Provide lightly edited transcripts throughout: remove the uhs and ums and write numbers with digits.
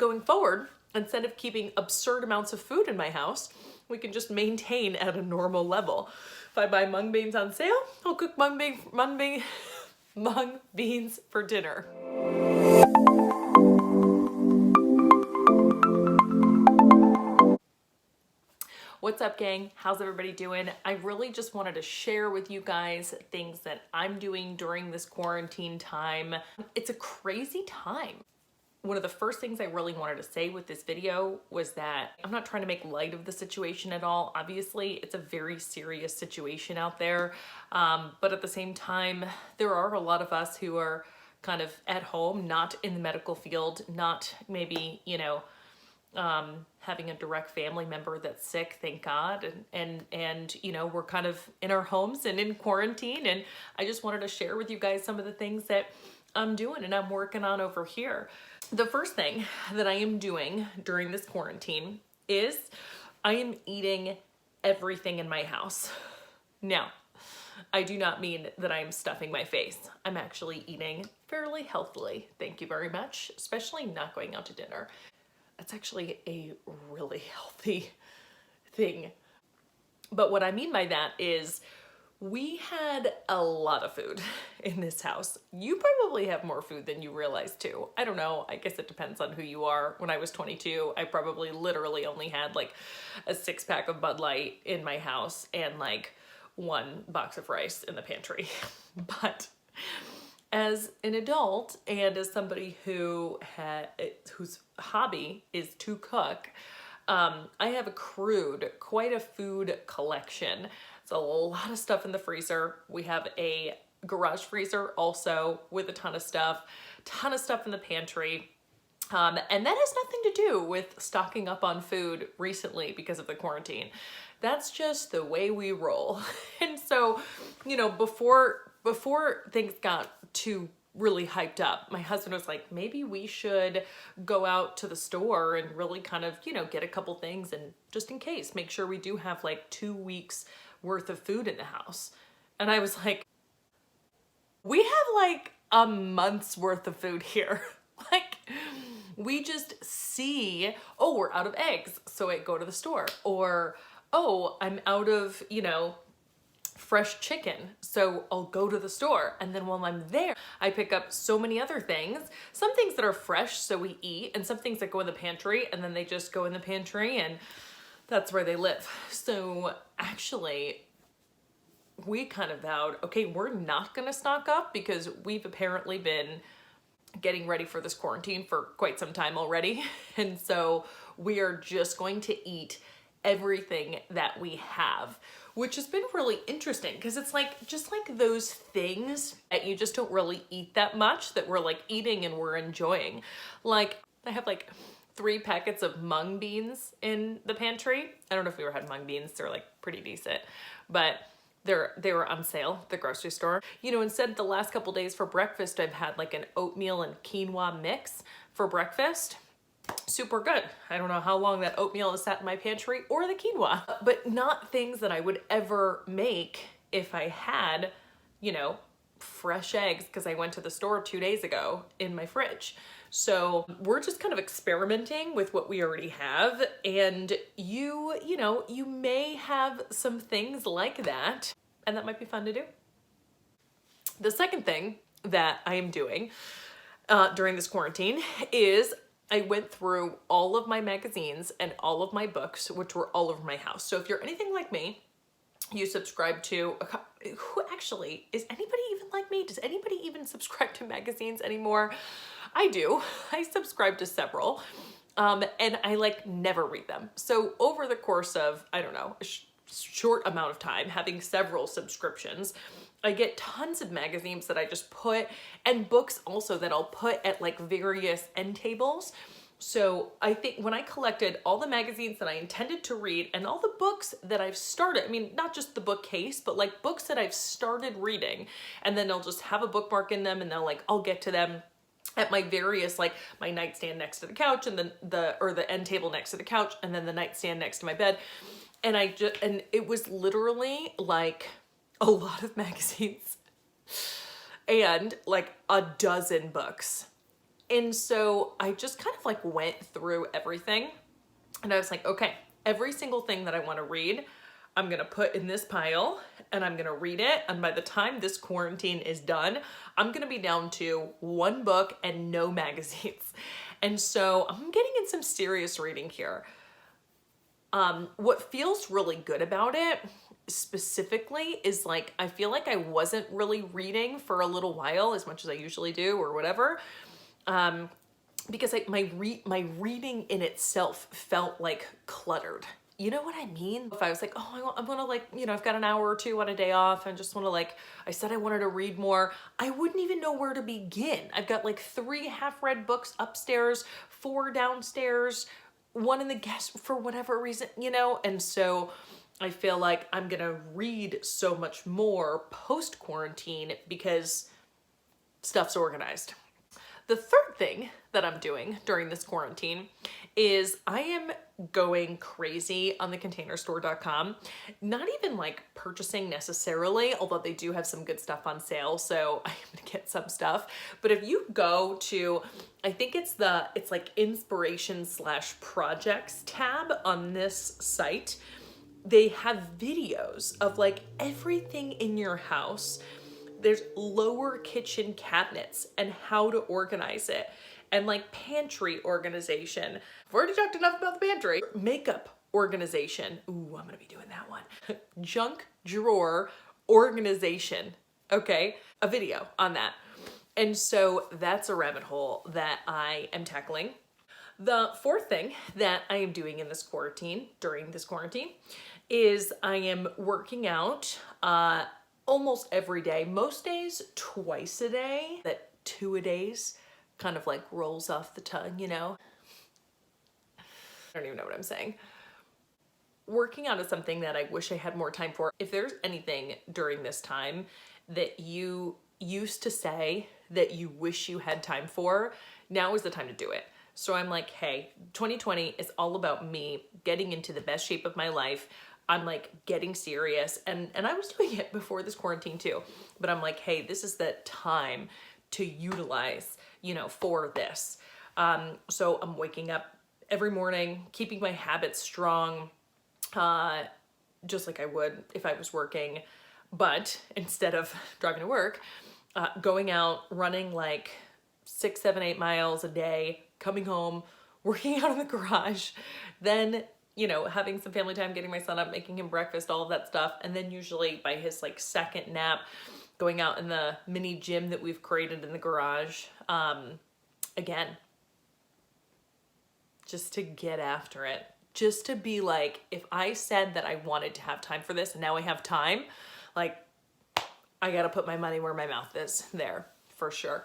Going forward, instead of keeping absurd amounts of food in my house, we can just maintain at a normal level. If I buy mung beans on sale, I'll cook mung beans for dinner. What's up, gang? How's everybody doing? I really just wanted to share with you guys things that I'm doing during this quarantine time. It's a crazy time. One of the first things I really wanted to say with this video was that I'm not trying to make light of the situation at all. Obviously, it's a very serious situation out there. But at the same time, there are a lot of us who are kind of at home, not in the medical field, not maybe, having a direct family member that's sick, thank God. And we're kind of in our homes and in quarantine. And I just wanted to share with you guys some of the things that I'm doing and I'm working on over here. The first thing that I am doing during this quarantine is I am eating everything in my house. Now, I do not mean that I'm stuffing my face. I'm actually eating fairly healthily. Thank you very much, especially not going out to dinner. That's actually a really healthy thing. But what I mean by that is we had a lot of food in this house. You probably have more food than you realize too. I don't know. I guess it depends on who you are. When I was 22, I probably literally only had like a 6-pack of Bud Light in my house and like 1 box of rice in the pantry. But as an adult and as somebody whose hobby is to cook, I have accrued quite a food collection. It's a lot of stuff in the freezer. We have a garage freezer also with a ton of stuff in the pantry. And that has nothing to do with stocking up on food recently because of the quarantine. That's just the way we roll. And so, before things got too really hyped up, my husband was like, maybe we should go out to the store and really kind of, get a couple things and just in case, make sure we do have like 2 weeks worth of food in the house. And I was like, we have like a month's worth of food here. Like, we just see, oh, we're out of eggs, so I go to the store. Or, oh, I'm out of, fresh chicken, so I'll go to the store. And then while I'm there, I pick up so many other things. Some things that are fresh, so we eat, and some things that go in the pantry, and then they just go in the pantry, and that's where they live. So actually, we kind of vowed, okay, we're not gonna stock up because we've apparently been getting ready for this quarantine for quite some time already. And so we are just going to eat everything that we have, which has been really interesting because it's like, just like those things that you just don't really eat that much that we're like eating and we're enjoying. Like, I have like 3 packets of mung beans in the pantry. I don't know if you ever had mung beans. They're like pretty decent, but they were on sale at the grocery store. Instead the last couple days for breakfast, I've had like an oatmeal and quinoa mix for breakfast. Super good. I don't know how long that oatmeal has sat in my pantry or the quinoa, but not things that I would ever make if I had, fresh eggs because I went to the store 2 days ago in my fridge. So we're just kind of experimenting with what we already have. And you may have some things like that, and that might be fun to do. The second thing that I am doing during this quarantine is I went through all of my magazines and all of my books, which were all over my house. So if you're anything like me, you subscribe to, who actually, is anybody even like me? Does anybody even subscribe to magazines anymore? I do. I subscribe to several, and I never read them. So over the course of, I don't know, a short amount of time, having several subscriptions, I get tons of magazines that I just put, and books also that I'll put at like various end tables. So I think when I collected all the magazines that I intended to read and all the books that I've started, not just the bookcase, but like books that I've started reading, and then I'll just have a bookmark in them, and then I'll get to them at my various, my nightstand next to the couch, and then the end table next to the couch, and then the nightstand next to my bed. And and it was literally like a lot of magazines and like a dozen books. And so I just kind of like went through everything and I was like, okay, every single thing that I want to read, I'm going to put in this pile and I'm going to read it. And by the time this quarantine is done, I'm going to be down to one book and no magazines. And so I'm getting in some serious reading here. What feels really good about it specifically is like, I feel like I wasn't really reading for a little while as much as I usually do or whatever. Because like my reading in itself felt like cluttered. You know what I mean? If I was like, oh, I want to like, you know, I've got an hour or two on a day off and just want to like, I said I wanted to read more. I wouldn't even know where to begin. I've got like 3 half-read books upstairs, 4 downstairs, 1 in the guest for whatever reason, you know? And so I feel like I'm going to read so much more post-quarantine because stuff's organized. The third thing that I'm doing during this quarantine is I am going crazy on the containerstore.com. Not even like purchasing necessarily, although they do have some good stuff on sale, so I'm gonna get some stuff. But if you go to, I think it's like inspiration/projects tab on this site, they have videos of like everything in your house. There's lower kitchen cabinets and how to organize it, and like pantry organization. I've already talked enough about the pantry. Makeup organization. Ooh, I'm gonna be doing that one. Junk drawer organization. Okay, a video on that. And so that's a rabbit hole that I am tackling. The fourth thing that I am doing in this quarantine, during this quarantine, is I am working out almost every day, most days twice a day. That 2-a-days kind of like rolls off the tongue, you know? I don't even know what I'm saying. Working out is something that I wish I had more time for. If there's anything during this time that you used to say that you wish you had time for, now is the time to do it. So I'm like, hey, 2020 is all about me getting into the best shape of my life. I'm like getting serious, and I was doing it before this quarantine too, but I'm like, hey, this is the time to utilize, you know, for this. So I'm waking up every morning, keeping my habits strong, just like I would if I was working, but instead of driving to work, going out, running like 6, 7, 8 miles a day, coming home, working out in the garage, then, you know, having some family time, getting my son up, making him breakfast, all of that stuff. And then usually by his like second nap, going out in the mini gym that we've created in the garage. Again, just to get after it, just to be like, if I said that I wanted to have time for this and now I have time, like I got to put my money where my mouth is there for sure.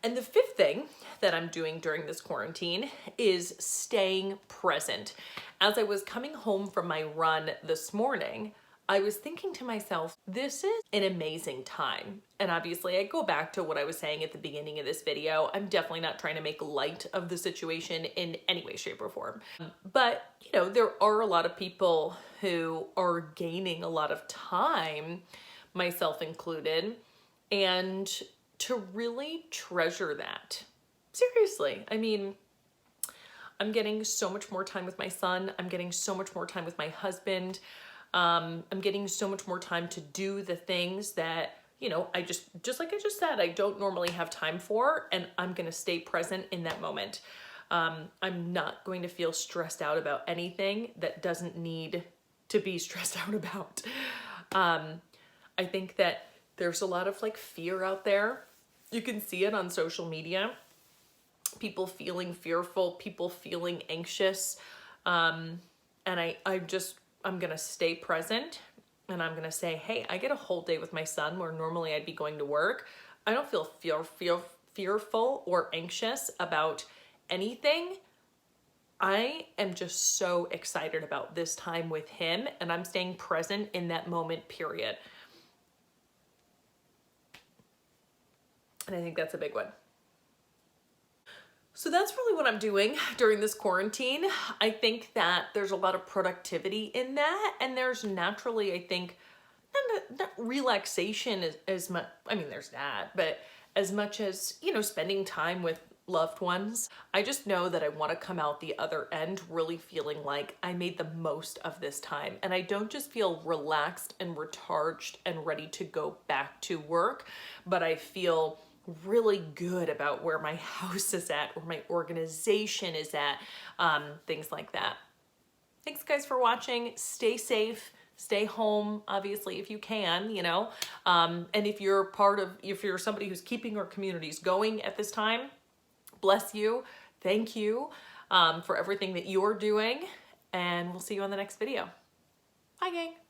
And the fifth thing that I'm doing during this quarantine is staying present. As I was coming home from my run this morning, I was thinking to myself, this is an amazing time. And obviously I go back to what I was saying at the beginning of this video. I'm definitely not trying to make light of the situation in any way, shape, or form. But, you know, there are a lot of people who are gaining a lot of time, myself included, and to really treasure that. Seriously, I mean, I'm getting so much more time with my son. I'm getting so much more time with my husband. I'm getting so much more time to do the things that, you know, I just like I just said, I don't normally have time for, and I'm going to stay present in that moment. I'm not going to feel stressed out about anything that doesn't need to be stressed out about. I think that there's a lot of like fear out there. You can see it on social media. People feeling fearful, people feeling anxious. And I'm going to stay present, and I'm going to say, hey, I get a whole day with my son where normally I'd be going to work. I don't feel fearful or anxious about anything. I am just so excited about this time with him, and I'm staying present in that moment, period. And I think that's a big one. So that's really what I'm doing during this quarantine. I think that there's a lot of productivity in that, and there's naturally, I think, not relaxation as much, I mean, there's that, but as much as, you know, spending time with loved ones. I just know that I want to come out the other end really feeling like I made the most of this time, and I don't just feel relaxed and recharged and ready to go back to work, but I feel really good about where my house is at, where my organization is at, things like that. Thanks guys for watching. Stay safe. Stay home, obviously, if you can, you know. And if you're somebody who's keeping our communities going at this time, bless you. Thank you for everything that you're doing. And we'll see you on the next video. Bye, gang.